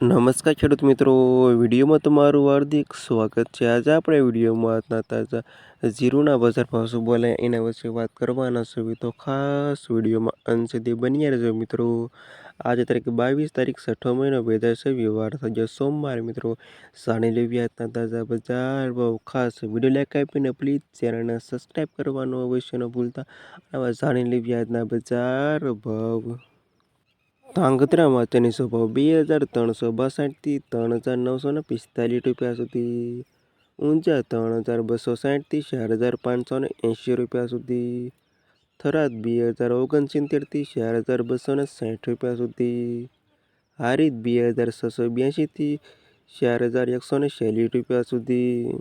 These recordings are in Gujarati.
નમસ્કાર ખેડૂત મિત્રો, વિડીયોમાં તમારું હાર્દિક સ્વાગત છે। આજે આપણે વિડીયોમાં આજના તાજા જીરુના બજાર ભાવ શું બોલે એના વિશે વાત કરવાના છે, તો ખાસ વિડીયોમાં અંત સુધી બન્યા રહેજો મિત્રો। આજે તારીખ 6 મહિનો 2026 વાર થયો સોમવાર મિત્રો। જાણી લેવી આજના તાજા બજાર ભાવ। ખાસ વિડીયો લાઈક આપીને પ્લીઝ ચેનલને સબસ્ક્રાઈબ કરવાનું અવશ્ય ન ભૂલતા। આવા જાણી લેવી આજના બજાર ભાવ। ધાંગધ્રા માટેની ભાવ 2362 થી 3945 રૂપિયા સુધી। ઊંઝા 3260 થી 4580 રૂપિયા સુધી। થરાદ 2069 થી 4260 રૂપિયા સુધી। હારીજ 2682 થી 4140 રૂપિયા સુધી।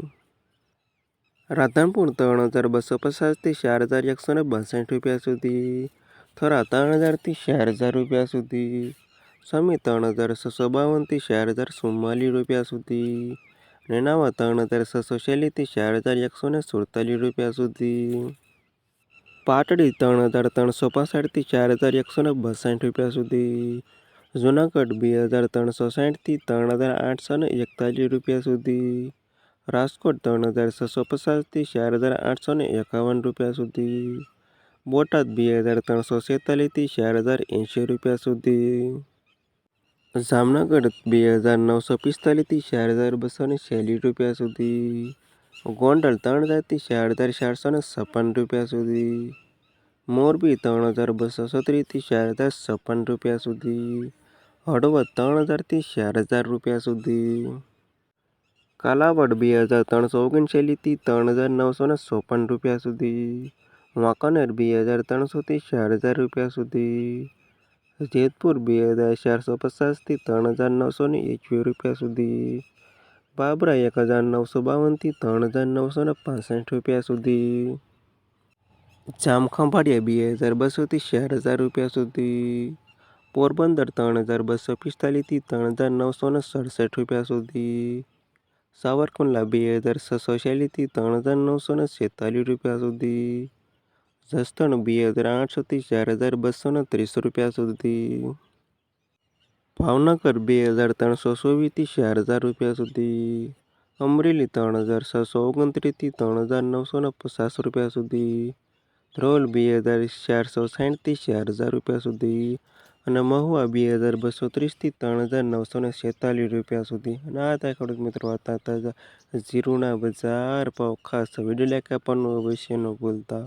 રાધનપુર 3250 થી 4162 રૂપિયા સુધી। થરા 3000 થી 4000 રૂપિયા સુધી। સમી 3652 થી 4044 રૂપિયા સુધી। નેનાવા 3646 થી 4147 રૂપિયા સુધી। પાટડી 3365 થી 4162 રૂપિયા સુધી। જુનાગઢ 2360 થી 3841 રૂપિયા સુધી। રાજકોટ 3650 થી 4851 રૂપિયા સુધી। બોટાદ 2346 થી 4080 રૂપિયા સુધી। જામનગર 2945 થી 4240 રૂપિયા સુધી। ગોંડલ 3000 થી 4456 રૂપિયા સુધી। મોરબી 3236 થી 4056 રૂપિયા સુધી। હળવદ 3000 થી 4000 રૂપિયા સુધી। કાલાવડ 2339 થી 3954 રૂપિયા સુધી। વાંકાનેર 2300 થી 4000 રૂપિયા સુધી। જેતપુર 2450 થી 3921 રૂપિયા સુધી। બાબરા 1952 થી 3965 રૂપિયા સુધી। જામખંભાળિયા 2200 થી 4000 રૂપિયા સુધી। પોરબંદર 3245 થી 3967 રૂપિયા સુધી। સાવરકુંડલા 2646 થી 3946 રૂપિયા સુધી। જસદણ 2800 થી 4230 રૂપિયા સુધી। ભાવનગર 2324 થી 4000 રૂપિયા સુધી। અમરેલી 3629 થી 3950 રૂપિયા સુધી। ધ્રોલ 2460 થી 4000 રૂપિયા સુધી। અને મહુવા 2230 થી 3946 રૂપિયા સુધી। અને આ હતા ખેડૂત મિત્રો હતા તાજા જીરુના બજાર ભાવ। ખાસ વિડીયો લાઈક આપવાનું અવશ્ય ન ભૂલતા।